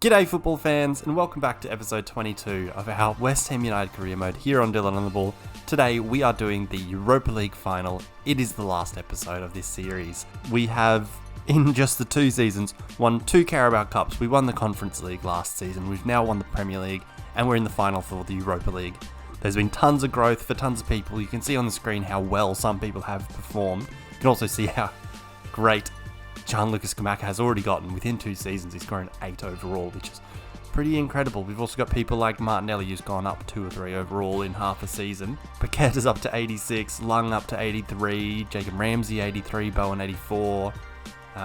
G'day football fans, and welcome back to episode 22 of our West Ham United career mode here on Dylan on the Ball. Today we are doing the Europa League final. It is the last episode of this series. We have, in just the 2 seasons, won 2 Carabao Cups. We won the Conference League last season, we've now won the Premier League, and we're in the final for the Europa League. There's been tons of growth for tons of people. You can see on the screen how well some people have performed. You can also see how great Gianluca Scamacca has already gotten. Within 2 seasons, he's scoring 8 overall, which is pretty incredible. We've also got people like Martinelli, who's gone up 2 or 3 overall in half a season. Paqueta's up to 86, Lung up to 83, Jacob Ramsey 83, Bowen 84.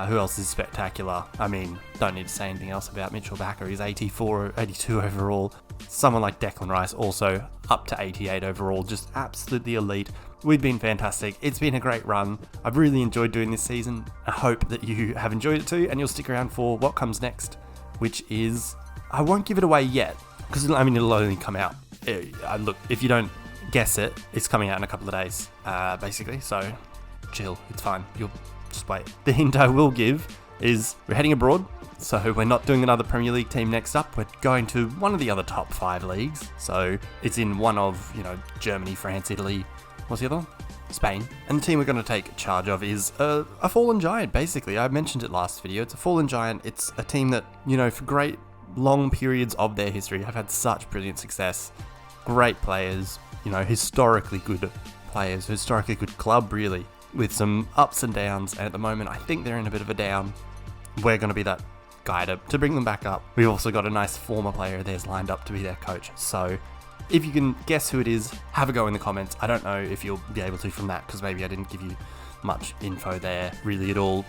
Who else is spectacular? I mean, don't need to say anything else about Mitchell Bakker. He's 84, 82 overall. Someone like Declan Rice also up to 88 overall, just absolutely elite. We've been fantastic. It's been a great run. I've really enjoyed doing this season. I hope that you have enjoyed it too, and you'll stick around for what comes next, which is, I won't give it away yet, because it'll only come out. Look, if you don't guess it, it's coming out in a couple of days, basically, so chill, it's fine. You'll just wait. The hint I will give is we're heading abroad, so we're not doing another Premier League team next up. We're going to one of the other top 5 leagues, so it's in one of, Germany, France, Italy. What's the other one? Spain. And the team we're going to take charge of is a fallen giant, basically. I mentioned it last video. It's a fallen giant. It's a team that, for great long periods of their history have had such brilliant success. Great players, historically good players, historically good club, really, with some ups and downs. And at the moment, I think they're in a bit of a down. We're going to be that guy to bring them back up. We've also got a nice former player of theirs lined up to be their coach. So if you can guess who it is, have a go in the comments. I don't know if you'll be able to from that, because maybe I didn't give you much info there really at all.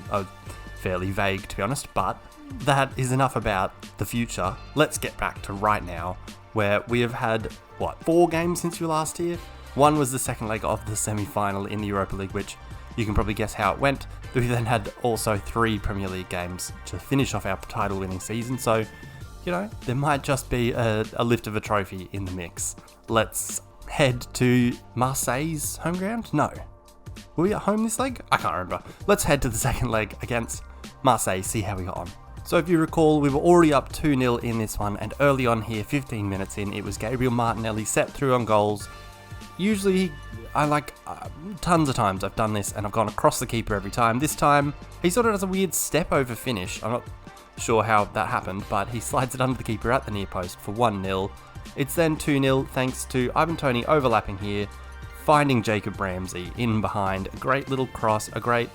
Fairly vague, to be honest, but that is enough about the future. Let's get back to right now, where we have had, 4 games since you were last here? One was the second leg of the semi-final in the Europa League, which you can probably guess how it went. We then had also 3 Premier League games to finish off our title-winning season, so there might just be a lift of a trophy in the mix. Let's head to Marseille's home ground? No. Were we at home this leg? I can't remember. Let's head to the second leg against Marseille, see how we got on. So if you recall, we were already up 2-0 in this one, and early on here, 15 minutes in, it was Gabriel Martinelli set through on goals. Usually, tons of times I've done this, and I've gone across the keeper every time. This time, he sort of does a weird step-over finish. I'm not sure how that happened, but he slides it under the keeper at the near post for 1-0. It's then 2-0 thanks to Ivan Toney overlapping here, finding Jacob Ramsey in behind. A great little cross, a great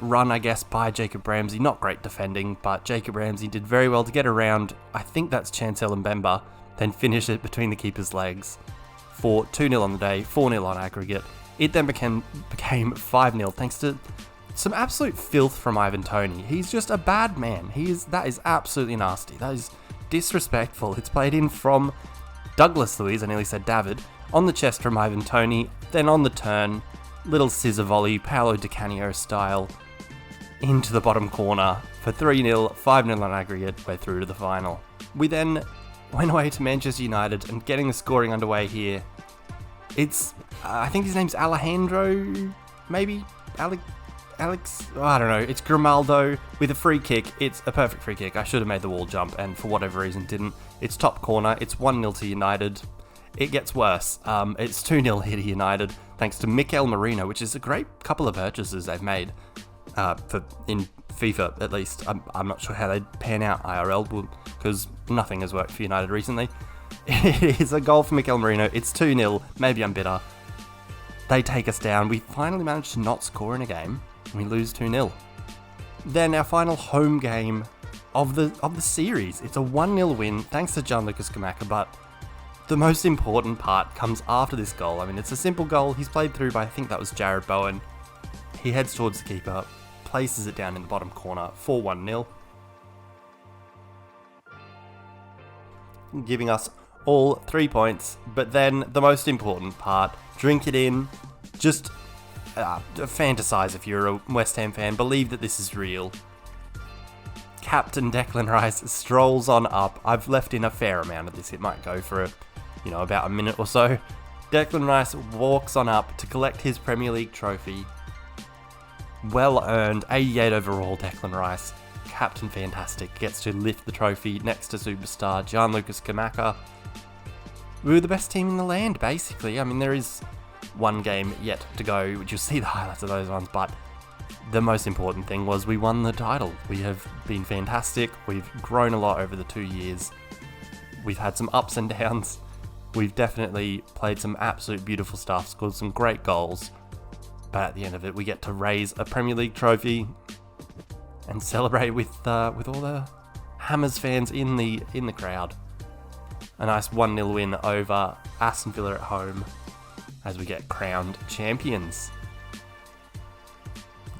run, I guess, by Jacob Ramsey. Not great defending, but Jacob Ramsey did very well to get around, I think that's Chancel Mbemba, then finish it between the keeper's legs for 2-0 on the day, 4-0 on aggregate. It then became 5-0 thanks to some absolute filth from Ivan Toney. He's just a bad man. That is absolutely nasty. That is disrespectful. It's played in from Douglas Luiz, I nearly said David, on the chest from Ivan Toney, then on the turn, little scissor volley, Paolo Di Canio style, into the bottom corner for 3-0, 5-0 on aggregate. We're through to the final. We then went away to Manchester United and getting the scoring underway here. It's, I think his name's Alejandro, maybe? Alex, I don't know, it's Grimaldo with a free kick. It's a perfect free kick. I should have made the wall jump, and for whatever reason didn't. It's top corner, it's 1-0 to United. It gets worse. It's 2-0 here to United, thanks to Mikel Merino, which is a great couple of purchases they've made, in FIFA at least. I'm not sure how they'd pan out IRL, because nothing has worked for United recently. It is a goal for Mikel Merino, it's 2-0, maybe I'm bitter. They take us down, we finally managed to not score in a game. We lose 2-0. Then our final home game of the series. It's a 1-0 win thanks to Gianluca Scamacca, but the most important part comes after this goal. I mean, it's a simple goal. He's played through by, I think that was Jared Bowen. He heads towards the keeper, places it down in the bottom corner for 1-0. Giving us all 3 points. But then the most important part, drink it in, just fantasize if you're a West Ham fan, believe that this is real. Captain Declan Rice strolls on up. I've left in a fair amount of this. It might go for about a minute or so. Declan Rice walks on up to collect his Premier League trophy. Well earned, 88 overall Declan Rice. Captain Fantastic gets to lift the trophy next to superstar Gianluca Scamacca. We were the best team in the land, basically. I mean, there is one game yet to go, which you'll see the highlights of those ones, but the most important thing was we won the title. We have been fantastic. We've grown a lot over the 2 years. We've had some ups and downs. We've definitely played some absolute beautiful stuff, scored some great goals. But at the end of it, we get to raise a Premier League trophy and celebrate with all the Hammers fans in the crowd. A nice 1-0 win over Aston Villa at home as we get crowned champions.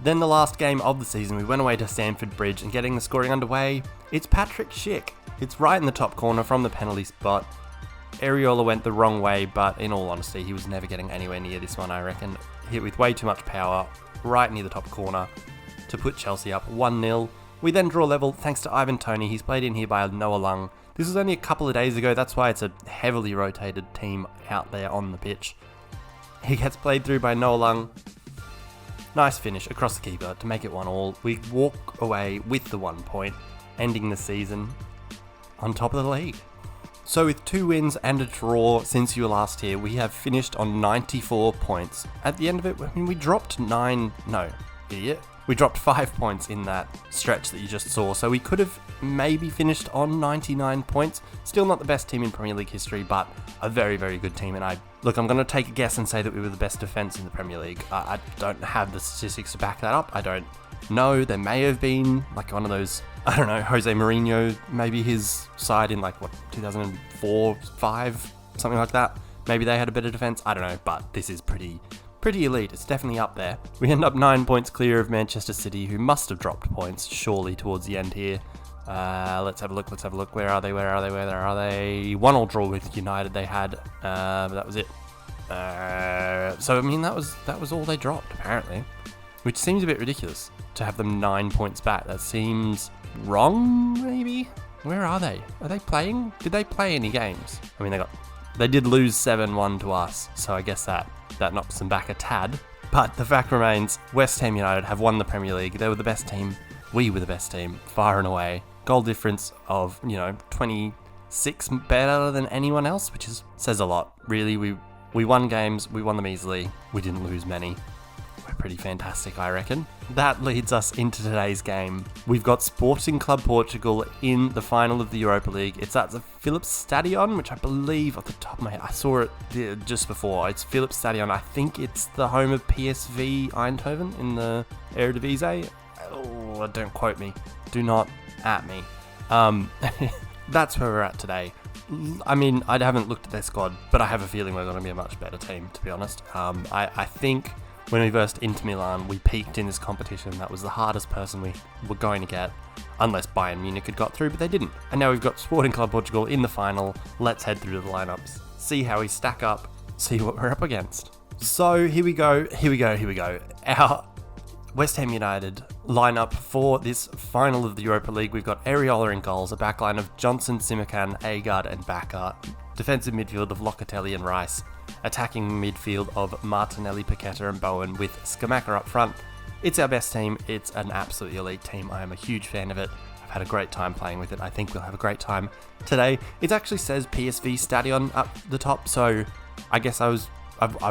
Then the last game of the season, we went away to Stamford Bridge, and getting the scoring underway, it's Patrick Schick. It's right in the top corner from the penalty spot. Areola went the wrong way, but in all honesty, he was never getting anywhere near this one, I reckon. Hit with way too much power, right near the top corner, to put Chelsea up 1-0. We then draw level thanks to Ivan Toney. He's played in here by Noah Lung. This was only a couple of days ago, that's why it's a heavily rotated team out there on the pitch. He gets played through by Noah Lung. Nice finish across the keeper to make it 1-1. We walk away with the 1 point, ending the season on top of the league. So with 2 wins and a draw since you were last here, we have finished on 94 points. At the end of it, I mean, we dropped 5 points in that stretch that you just saw, so we could have maybe finished on 99 points. Still not the best team in Premier League history, but a very, very good team. And I'm going to take a guess and say that we were the best defence in the Premier League. I don't have the statistics to back that up. I don't know. There may have been like one of those, I don't know, Jose Mourinho, maybe his side in 2004, 5, something like that. Maybe they had a better defence. I don't know, but this is pretty elite. It's definitely up there. We end up 9 points clear of Manchester City, who must have dropped points surely towards the end here. Let's have a look. Where are they? 1-1 draw with United they had. That was it. So I mean, that was all they dropped apparently, which seems a bit ridiculous to have them 9 points back. That seems wrong, maybe. Where are they? Are they playing? Did they play any games? I mean, they did lose 7-1 to us, so I guess that knocks them back a tad. But the fact remains, West Ham United have won the Premier League. They were the best team. We were the best team, far and away. Goal difference of, 26 better than anyone else, which says a lot. Really, we won games, we won them easily. We didn't lose many. We're pretty fantastic, I reckon. That leads us into today's game. We've got Sporting Club Portugal in the final of the Europa League. It's at the Philips Stadion, which I believe, off the top of my head, I saw it just before. It's Philips Stadion. I think it's the home of PSV Eindhoven in the Eredivisie. Oh, don't quote me. Do not at me. That's where we're at today. I mean, I haven't looked at their squad, but I have a feeling we're going to be a much better team, to be honest. I think when we versed Inter Milan, we peaked in this competition. That was the hardest person we were going to get, unless Bayern Munich had got through, but they didn't. And now we've got Sporting Club Portugal in the final. Let's head through the lineups, see how we stack up, see what we're up against. So here we go. Our West Ham United lineup for this final of the Europa League. We've got Areola in goals, a backline of Johnson, Simakan, Agard and Bacca, defensive midfield of Locatelli and Rice, attacking midfield of Martinelli, Paqueta and Bowen, with Scamacca up front. It's our best team. It's an absolutely elite team. I am a huge fan of it. I've had a great time playing with it. I think we'll have a great time today. It actually says PSV Stadion up the top, so I guess I've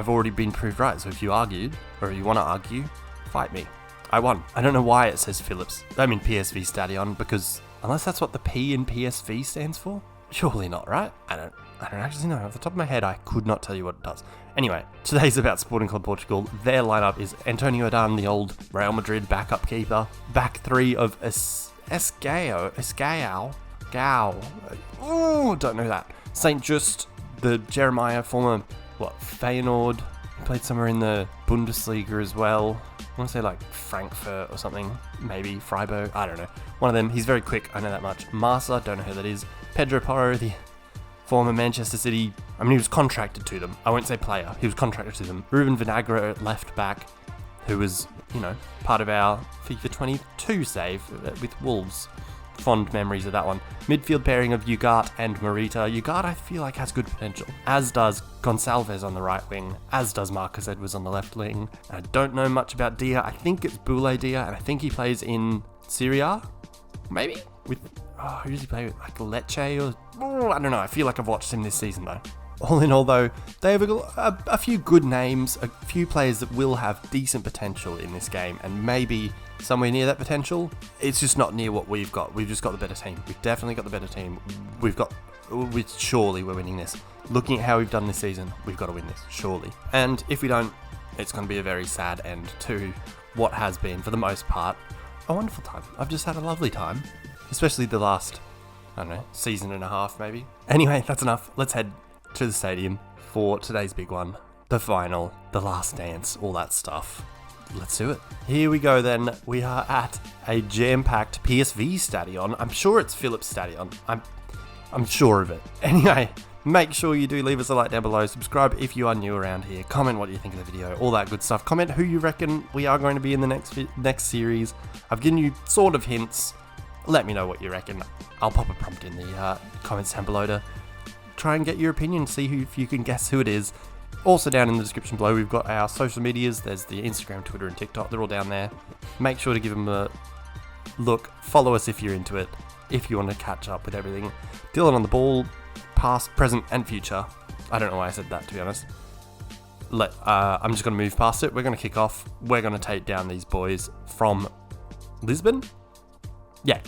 already been proved right. So if you argued, or if you want to argue, fight me. I won. I don't know why it says PSV Stadion, because unless that's what the P in PSV stands for? Surely not, right? I don't actually know. Off the top of my head, I could not tell you what it does. Anyway, today's about Sporting Club Portugal. Their lineup is Antonio Adan, the old Real Madrid backup keeper. Back three of Escao. Oh, don't know that. St. Just, the Jeremiah, former, Feyenoord. He played somewhere in the Bundesliga as well. I want to say Frankfurt or something. Maybe Freiburg. I don't know. One of them. He's very quick. I know that much. Marsa. Don't know who that is. Pedro Porro, the former Manchester City. I mean, he was contracted to them. I won't say player. He was contracted to them. Ruben Vinagre, left back, who was, part of our FIFA 22 save with Wolves. Fond memories of that one. Midfield pairing of Ugarte and Morita. Ugarte, I feel like, has good potential, as does Gonçalves on the right wing, as does Marcus Edwards on the left wing. I don't know much about Dia. I think it's Boulaye Dia, and I think he plays in Serie A. Maybe with who does he play with? Like Lecce or I don't know. I feel like I've watched him this season though. All in all though, they have a few good names, a few players that will have decent potential in this game, and maybe somewhere near that potential. It's just not near what we've got. We've just got the better team. We've definitely got the better team. Surely we're winning this. Looking at how we've done this season, we've got to win this, surely. And if we don't, it's going to be a very sad end to what has been, for the most part, a wonderful time. I've just had a lovely time, especially the last, I don't know, season and a half maybe. Anyway, that's enough. Let's head to the stadium for today's big one, the final, the last dance, all that stuff. Let's do it. Here we go then. We are at a jam-packed PSV Stadion. I'm sure it's Philips Stadion. I'm sure of it. Anyway, make sure you do leave us a like down below. Subscribe if you are new around here. Comment what you think of the video. All that good stuff. Comment who you reckon we are going to be in the next series. I've given you sort of hints. Let me know what you reckon. I'll pop a prompt in the comments down below to try and get your opinion. See if you can guess who it is. Also down in the description below, we've got our social medias. There's the Instagram, Twitter, and TikTok. They're all down there. Make sure to give them a look. Follow us if you're into it. If you want to catch up with everything. Dylan on the ball, past, present, and future. I don't know why I said that, to be honest. I'm just going to move past it. We're going to kick off. We're going to take down these boys from Lisbon. Yeah,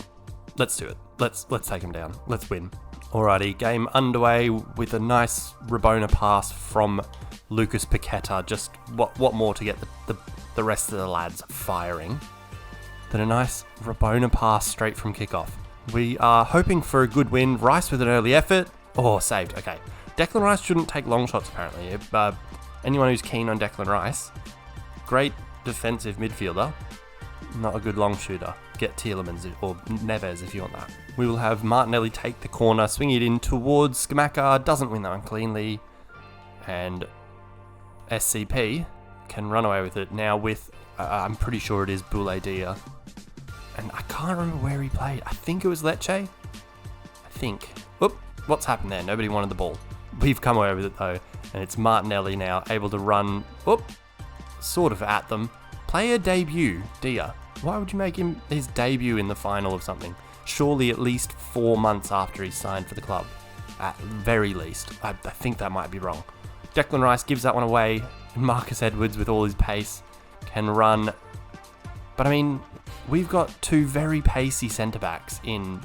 let's do it. Let's take them down. Let's win. Alrighty, game underway with a nice Rabona pass from Lucas Paqueta. Just what more to get the rest of the lads firing than a nice Rabona pass straight from kickoff. We are hoping for a good win. Rice with an early effort. Oh, saved. Okay. Declan Rice shouldn't take long shots, apparently. Anyone who's keen on Declan Rice, great defensive midfielder, not a good long shooter. Get Tielemans or Neves if you want that. We will have Martinelli take the corner, swing it in towards Skamaka, doesn't win that one cleanly, and SCP can run away with it now with, I'm pretty sure it is Bouladia. And I can't remember where he played. I think it was Lecce. I think. Oop, what's happened there? Nobody wanted the ball. We've come away with it though, and it's Martinelli now able to run, sort of at them. Player debut, Dia. Why would you make him his debut in the final of something? Surely at least 4 months after he's signed for the club. At very least. I think that might be wrong. Declan Rice gives that one away. Marcus Edwards with all his pace can run. But I mean, we've got two very pacey centre-backs in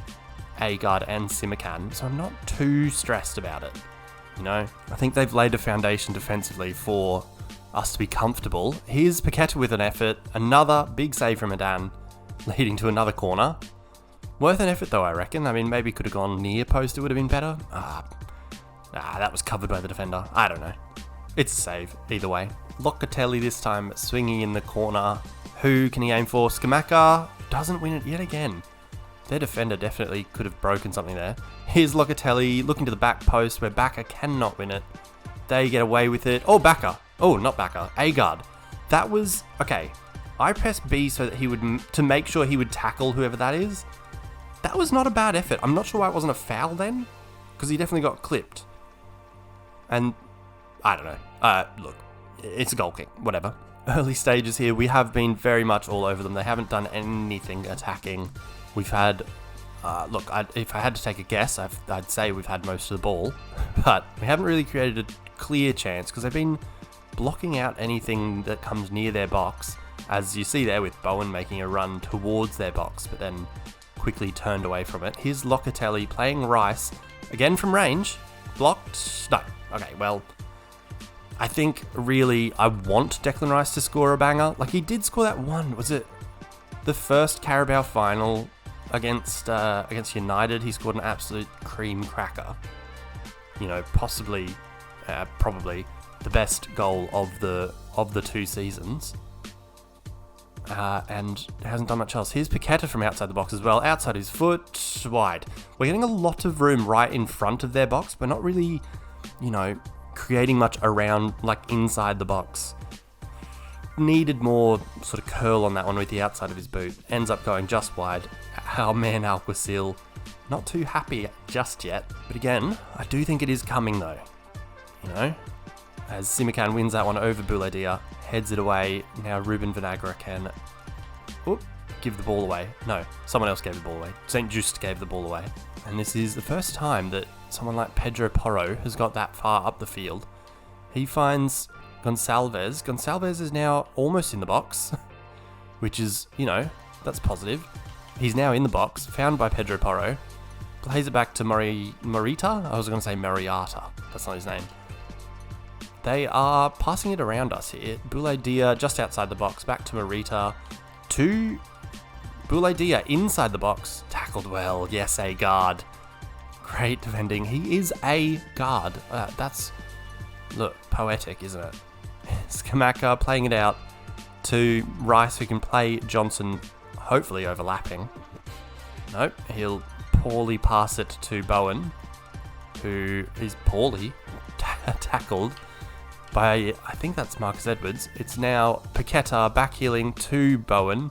Agard and Simakan, so I'm not too stressed about it. You know, I think they've laid a foundation defensively for us to be comfortable. Here's Paqueta with an effort. Another big save from Adan, leading to another corner. Worth an effort though, I reckon. I mean, maybe could have gone near post, it would have been better. That was covered by the defender. I don't know. It's a save, either way. Locatelli this time, swinging in the corner. Who can he aim for? Skamaka doesn't win it yet again. Their defender definitely could have broken something there. Here's Locatelli looking to the back post where Baka cannot win it. They get away with it. Oh, Baka. Oh, not Baka. Agard. That was... Okay. I pressed B so that he would... to make sure he would tackle whoever that is. That was not a bad effort. I'm not sure why it wasn't a foul then. Because he definitely got clipped. And... I don't know. Look. It's a goal kick. Whatever. Early stages here. We have been very much all over them. They haven't done anything attacking. We've had... look, if I had to take a guess, I'd say we've had most of the ball. But we haven't really created a clear chance because they've been blocking out anything that comes near their box, as you see there with Bowen making a run towards their box but then quickly turned away from it. Here's Locatelli playing Rice again from range. Blocked? No. Okay, well, I think really I want Declan Rice to score a banger. Like, he did score that one. Was it the first Carabao final against United? He scored an absolute cream cracker. You know, possibly, probably the best goal of the 2 seasons, and hasn't done much else. Here's Paqueta from outside the box as well, outside his foot, wide. We're getting a lot of room right in front of their box, but not really, you know, creating much around, like, inside the box. Needed more sort of curl on that one with the outside of his boot. Ends up going just wide. Our man Alguacil, not too happy just yet, but again, I do think it is coming though. You know, as Simakan wins that one over Bouladia, heads it away. Now Ruben Vinagre can give the ball away. No, someone else gave the ball away. St. Just gave the ball away. And this is the first time that someone like Pedro Porro has got that far up the field. He finds Gonçalves. Gonçalves is now almost in the box, which is, that's positive. He's now in the box, found by Pedro Porro. Plays it back to Morita? I was going to say Mariata. That's not his name. They are passing it around us here. Boulaye Dia just outside the box, back to Morita. To Boulaye Dia inside the box. Tackled well. Yes, a guard. Great defending. He is a guard. That's, look, poetic, isn't it? Skamaka playing it out to Rice, who can play Johnson, hopefully overlapping. Nope, he'll poorly pass it to Bowen, who is poorly tackled by, I think that's Marcus Edwards. It's now Paqueta backheeling to Bowen,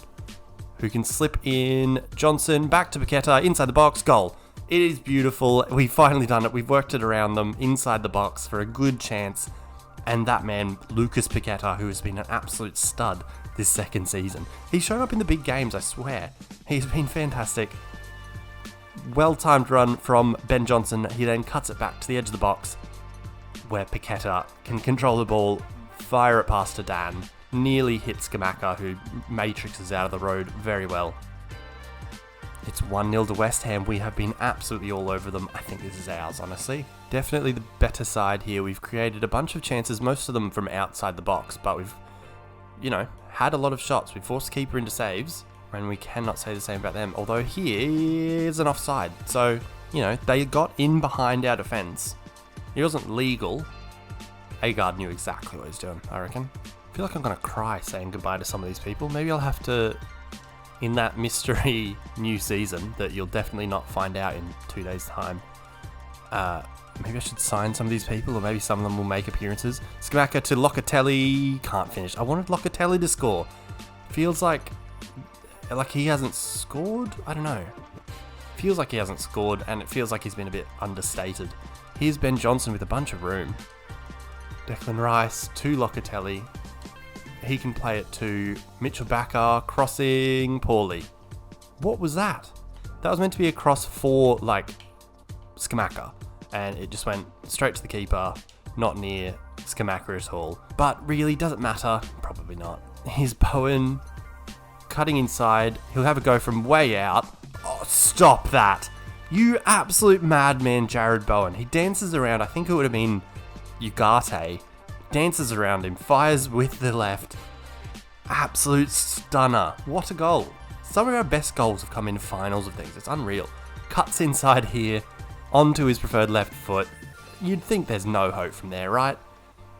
who can slip in. Johnson back to Paqueta, inside the box, goal. It is beautiful. We've finally done it. We've worked it around them inside the box for a good chance. And that man, Lucas Paqueta, who has been an absolute stud this second season. He's shown up in the big games, I swear. He's been fantastic. Well-timed run from Ben Johnson. He then cuts it back to the edge of the box, where Paqueta can control the ball, fire it past to Dan, nearly hits Skamaka, who matrixes out of the road very well. It's 1-0 to West Ham. We have been absolutely all over them. I think this is ours, honestly. Definitely the better side here. We've created a bunch of chances, most of them from outside the box, but we've, had a lot of shots. We forced keeper into saves, and we cannot say the same about them. Although here's an offside. So, they got in behind our defence. He wasn't legal. Agard knew exactly what he was doing, I reckon. I feel like I'm going to cry saying goodbye to some of these people. Maybe I'll have to, in that mystery new season that you'll definitely not find out in 2 days' time, maybe I should sign some of these people, or maybe some of them will make appearances. Skamaka to Locatelli. Can't finish. I wanted Locatelli to score. Feels like he hasn't scored? I don't know. Feels like he hasn't scored, and it feels like he's been a bit understated. Here's Ben Johnson with a bunch of room. Declan Rice to Locatelli. He can play it to Mitchell Bakker, crossing poorly. What was that? That was meant to be a cross for, Skamaka. And it just went straight to the keeper, not near Skamaka at all. But really, does it matter? Probably not. Here's Bowen cutting inside. He'll have a go from way out. Oh, stop that. You absolute madman, Jared Bowen. He dances around. I think it would have been Ugarte. Dances around him, fires with the left. Absolute stunner. What a goal. Some of our best goals have come in finals of things. It's unreal. Cuts inside here, onto his preferred left foot. You'd think there's no hope from there, right?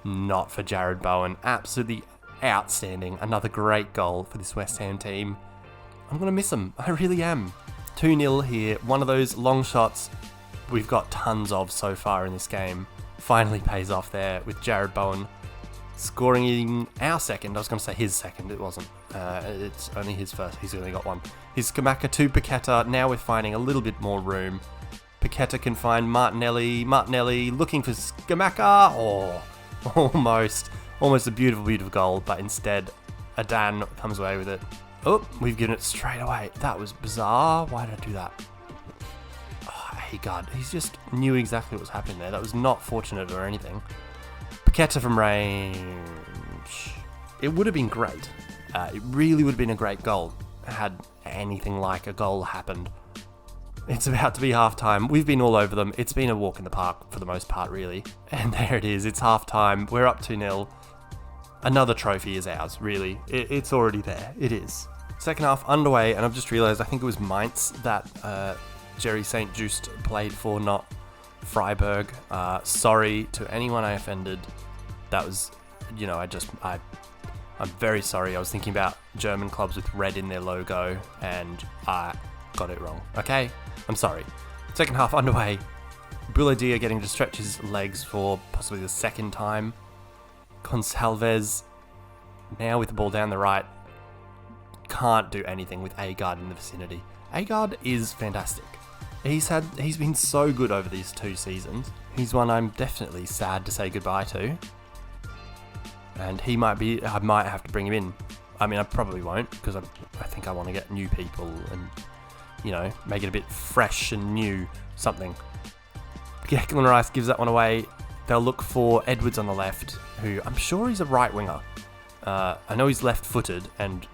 Not for Jared Bowen. Absolutely outstanding. Another great goal for this West Ham team. I'm going to miss him. I really am. 2-0 here. One of those long shots we've got tons of so far in this game. Finally pays off there with Jared Bowen scoring in our second. I was going to say his second. It wasn't. It's only his first. He's only got one. Here's Skamaka to Paqueta. Now we're finding a little bit more room. Paqueta can find Martinelli. Martinelli looking for Skamaka. Oh, almost a beautiful, beautiful goal. But instead, Adan comes away with it. Oh, we've given it straight away. That was bizarre. Why did I do that? Hey God, he just knew exactly what was happening there. That was not fortunate or anything. Paqueta from range. It would have been great. It really would have been a great goal had anything like a goal happened. It's about to be half-time. We've been all over them. It's been a walk in the park for the most part, really. And there it is. It's half-time. We're up 2-0. Another trophy is ours, really. It's already there. It is. Second half underway, and I've just realised I think it was Mainz that Jerry St. Just played for, not Freiburg. Sorry to anyone I offended. That was, I'm very sorry. I was thinking about German clubs with red in their logo, and I got it wrong. Okay? I'm sorry. Second half underway. Boulaye Dia getting to stretch his legs for possibly the second time. Gonçalves now with the ball down the right. Can't do anything with Agard in the vicinity. Agard is fantastic. He's been so good over these 2 seasons. He's one I'm definitely sad to say goodbye to. And I might have to bring him in. I mean, I probably won't, because I think I want to get new people and, you know, make it a bit fresh and new, something. Declan Rice gives that one away. They'll look for Edwards on the left, who I'm sure he's a right winger. I know he's left-footed, and,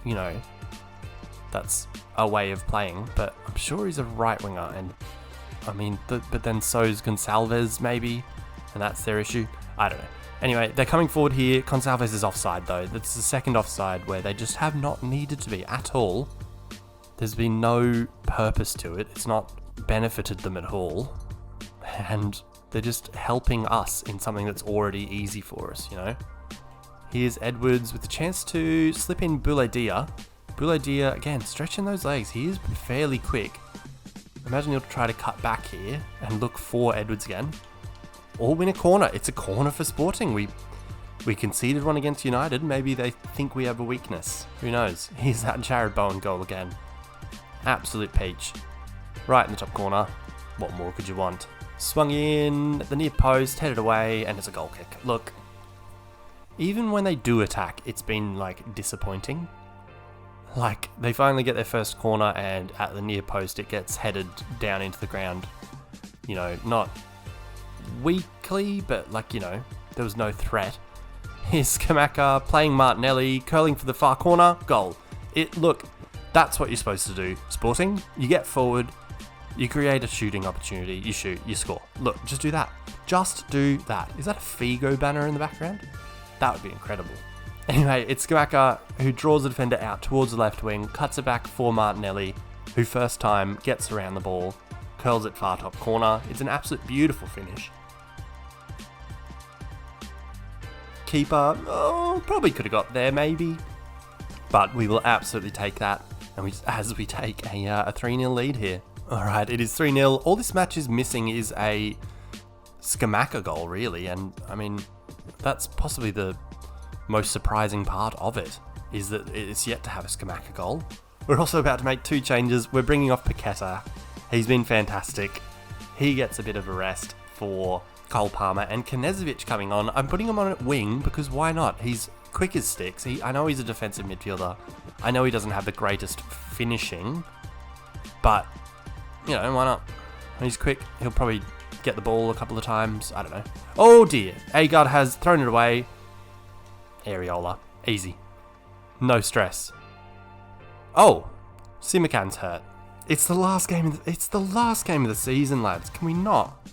you know, that's a way of playing, but I'm sure he's a right winger, and, I mean, but then so's Gonçalves, maybe, and that's their issue. I don't know. Anyway, they're coming forward here. Gonçalves is offside, though. That's the second offside where they just have not needed to be at all. There's been no purpose to it. It's not benefited them at all. And they're just helping us in something that's already easy for us, you know? Here's Edwards with the chance to slip in Bouladia. Bouladia, again, stretching those legs. He is fairly quick. Imagine he'll try to cut back here and look for Edwards again. Or win a corner. It's a corner for Sporting. We conceded one against United. Maybe they think we have a weakness. Who knows? Here's that Jared Bowen goal again. Absolute peach. Right in the top corner. What more could you want? Swung in at the near post, headed away, and it's a goal kick. Look, even when they do attack, it's been, like, disappointing. Like, they finally get their first corner, and at the near post, it gets headed down into the ground. You know, not weakly, but, like, you know, there was no threat. Here's Skamaka playing Martinelli, curling for the far corner, goal. Look, that's what you're supposed to do. Sporting, you get forward, you create a shooting opportunity, you shoot, you score. Look, just do that. Just do that. Is that a Figo banner in the background? That would be incredible. Anyway, it's Skamaka who draws the defender out towards the left wing, cuts it back for Martinelli, who first time gets around the ball, curls it far top corner. It's an absolute beautiful finish. Keeper, probably could have got there maybe, but we will absolutely take that, and as we take a 3-0 lead here. Alright, it is 3-0. All this match is missing is a Skamaka goal, really, and I mean, that's possibly the most surprising part of it, is that it's yet to have a Skamaka goal. We're also about to make 2 changes. We're bringing off Paqueta. He's been fantastic. He gets a bit of a rest for Cole Palmer, and Knežević coming on. I'm putting him on at wing because why not? He's quick as sticks. I know he's a defensive midfielder. I know he doesn't have the greatest finishing, but, you know, why not? He's quick. He'll probably get the ball a couple of times. I don't know. Oh dear. Agard has thrown it away. Areola. Easy. No stress. Oh, Simakan's hurt. It's the last game of the season, lads. Can we not?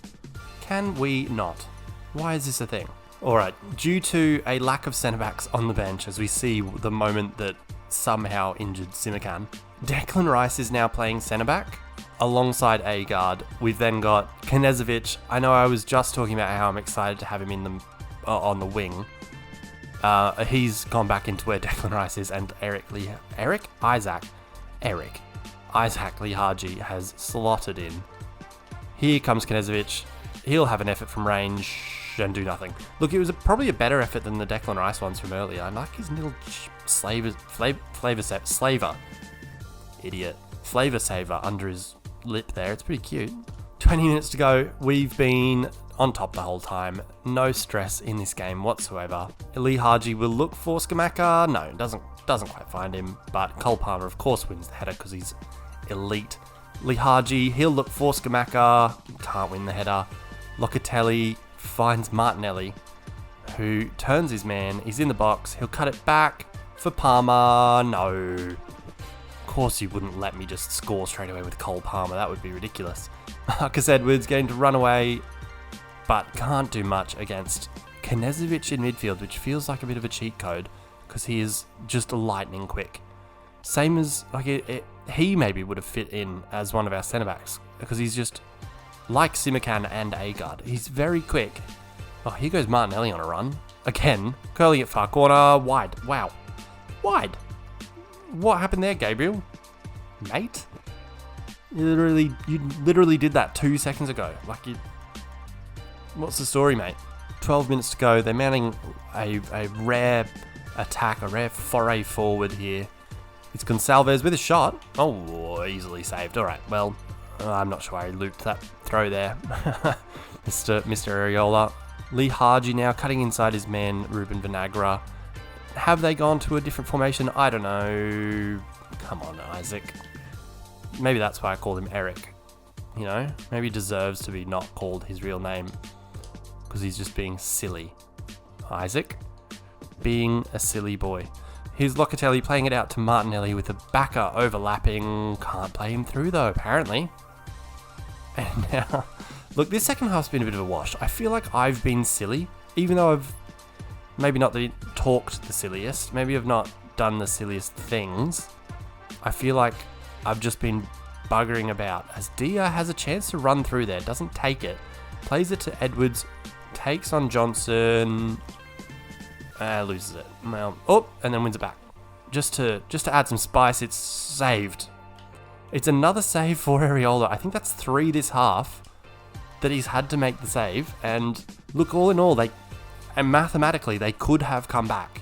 Can we not? Why is this a thing? Alright, due to a lack of centre-backs on the bench, as we see the moment that somehow injured Simakan, Declan Rice is now playing centre-back alongside Agard. We've then got Knežević. I know I was just talking about how I'm excited to have him in on the wing. He's gone back into where Declan Rice is, and Isaac Lihaji has slotted in. Here comes Knežević. He'll have an effort from range and do nothing. Look, it was probably a better effort than the Declan Rice ones from earlier. I like his little flavor saver under his lip there. It's pretty cute. 20 minutes to go. We've been on top the whole time. No stress in this game whatsoever. Lihaji will look for Skamaka. No, doesn't quite find him. But Cole Palmer, of course, wins the header because he's elite. Lihaji, he'll look for Skamaka. Can't win the header. Locatelli finds Martinelli, who turns his man. He's in the box. He'll cut it back for Palmer. No. Of course you wouldn't let me just score straight away with Cole Palmer. That would be ridiculous. Marcus Edwards getting to run away, but can't do much against Knežević in midfield, which feels like a bit of a cheat code because he is just lightning quick. Same as, like, he maybe would have fit in as one of our centre-backs because he's just like Simakan and Agard. He's very quick. Oh, here goes Martinelli on a run. Again, curling it far corner, wide. Wow. Wide. What happened there, Gabriel? Mate? You literally did that 2 seconds ago. Like, what's the story, mate? 12 minutes to go. They're mounting a rare attack, a rare foray forward here. It's Gonçalves with a shot. Oh, easily saved. All right, well, I'm not sure why he looped that throw there. Mr. Areola. Lihaji now cutting inside his man, Ruben Vinagre. Have they gone to a different formation? I don't know. Come on, Isaac. Maybe that's why I called him Eric. You know, maybe he deserves to be not called his real name because he's just being silly. Isaac, being a silly boy. Here's Locatelli playing it out to Martinelli with a backer overlapping. Can't play him through though, apparently. And now, look, this second half's been a bit of a wash. I feel like I've been silly, even though I've maybe not talked the silliest, maybe I've not done the silliest things. I feel like I've just been buggering about as Dia has a chance to run through there, doesn't take it, plays it to Edwards, takes on Johnson, loses it. Well, and then wins it back. Just to add some spice, it's saved. It's another save for Areola. I think that's 3 this half that he's had to make the save. And look, all in all, mathematically, they could have come back.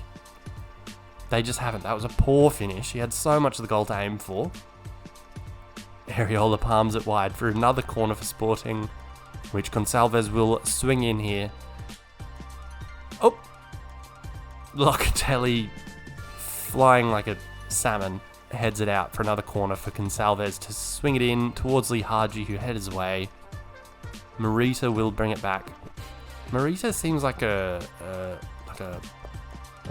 They just haven't. That was a poor finish. He had so much of the goal to aim for. Areola palms it wide for another corner for Sporting, which Gonçalves will swing in here. Oh! Locatelli, flying like a salmon, heads it out for another corner for Gonçalves to swing it in towards Lee Haji, who heads away. Marita will bring it back. Marita seems like a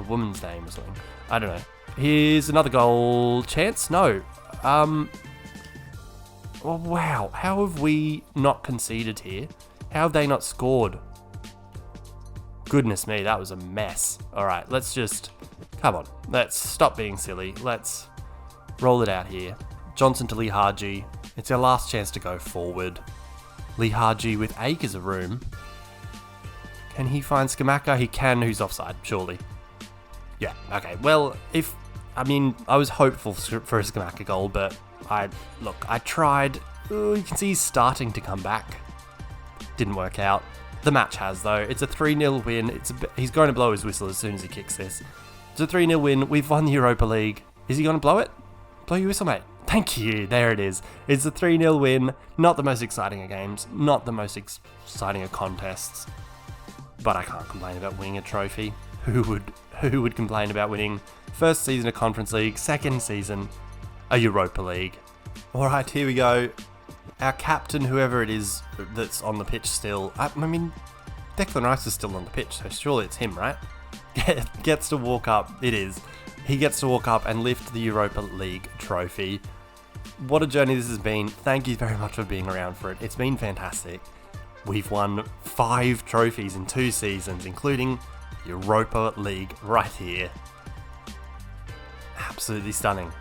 woman's name or something. I don't know. Here's another goal chance. No. Well, wow. How have we not conceded here? How have they not scored? Goodness me, that was a mess. Alright, come on. Let's stop being silly. Let's roll it out here. Johnson to Lee Haji. It's our last chance to go forward. Lee Haji with acres of room. Can he find Skamaka? He can. Who's offside? Surely. Yeah, okay. Well, I was hopeful for a Skamaka goal, but I tried. You can see he's starting to come back. Didn't work out. The match has, though. It's a 3-0 win. He's going to blow his whistle as soon as he kicks this. It's a 3-0 win. We've won the Europa League. Is he going to blow it? Blow your whistle, mate. Thank you. There it is. It's a 3-0 win. Not the most exciting of games. Not the most exciting of contests. But I can't complain about winning a trophy. Who would complain about winning first season of Conference League, second season a Europa League? Alright, here we go. Our captain, whoever it is that's on the pitch still. I mean, Declan Rice is still on the pitch, so surely it's him, right? Gets to walk up. It is. He gets to walk up and lift the Europa League trophy. What a journey this has been. Thank you very much for being around for it. It's been fantastic. We've won 5 trophies in 2 seasons, including Europa League right here. Absolutely stunning.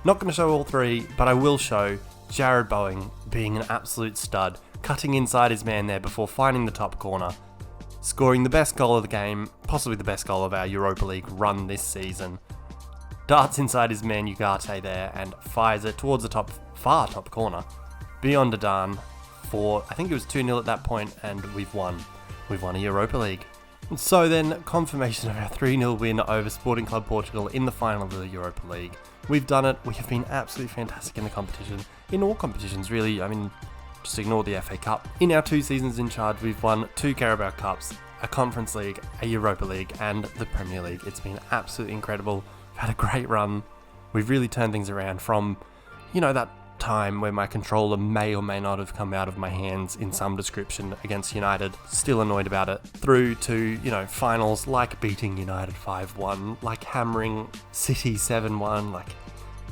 Not going to show all 3, but I will show Jared Boeing being an absolute stud, cutting inside his man there before finding the top corner, scoring the best goal of the game, possibly the best goal of our Europa League run this season. Darts inside his man Ugarte there and fires it towards the far top corner, beyond Adan for, I think it was 2-0 at that point, and we've won. We've won a Europa League. So then, confirmation of our 3-0 win over Sporting Club Portugal in the final of the Europa League. We've done it. We have been absolutely fantastic in the competition. In all competitions, really. I mean, just ignore the FA Cup. In our 2 seasons in charge, we've won 2 Carabao Cups, a Conference League, a Europa League, and the Premier League. It's been absolutely incredible. We've had a great run. We've really turned things around from, that time where my controller may or may not have come out of my hands in some description against United, still annoyed about it, through to, finals like beating United 5-1, like hammering City 7-1, like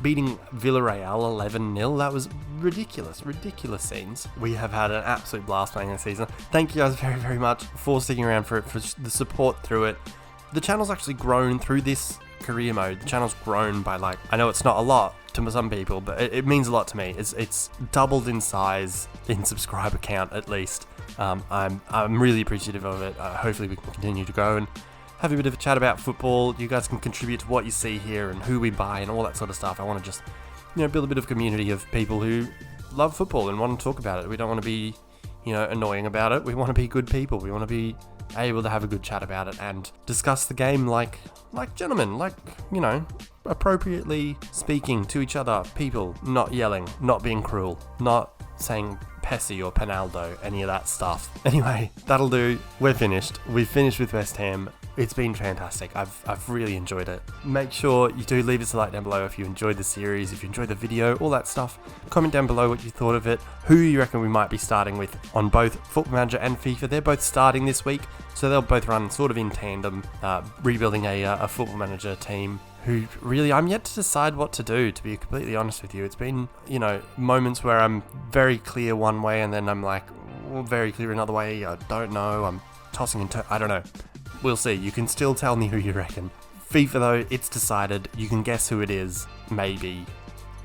beating Villarreal 11-0. That was ridiculous scenes. We have had an absolute blast playing this season. Thank you guys very, very much for sticking around for it, for the support through it. The channel's actually grown through this career mode. The channel's grown by I know it's not a lot to some people, but it means a lot to me. It's doubled in size, in subscriber count at least. I'm really appreciative of it. Hopefully we can continue to grow and have a bit of a chat about football. You guys can contribute to what you see here and who we buy and all that sort of stuff. I want to just build a bit of community of people who love football and want to talk about it. We don't want to be annoying about it. We want to be good people. We want to be able to have a good chat about it and discuss the game like gentlemen, appropriately speaking to each other, people, not yelling, not being cruel, not saying Pessi or Penaldo, any of that stuff. Anyway, that'll do. We're finished. We've finished with West Ham. It's been fantastic. I've really enjoyed it. Make sure you do leave us a like down below if you enjoyed the series, if you enjoyed the video, all that stuff. Comment down below what you thought of it, who you reckon we might be starting with on both Football Manager and FIFA. They're both starting this week, so they'll both run sort of in tandem, rebuilding a Football Manager team. Who really, I'm yet to decide what to do, to be completely honest with you. It's been, moments where I'm very clear one way and then I'm like, very clear another way. I don't know. I'm tossing and I don't know. We'll see. You can still tell me who you reckon. FIFA though, it's decided. You can guess who it is. Maybe.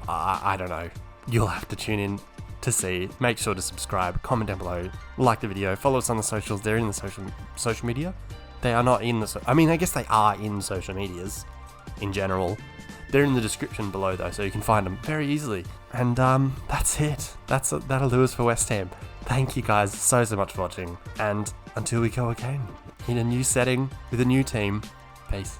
I don't know. You'll have to tune in to see. Make sure to subscribe, comment down below, like the video, follow us on the socials. They're in the social media. They are not in the... I guess they are in social medias in general. They're in the description below though, so you can find them very easily. And that's it. That'll do us for West Ham. Thank you guys so much for watching. And until we go again, in a new setting, with a new team, peace.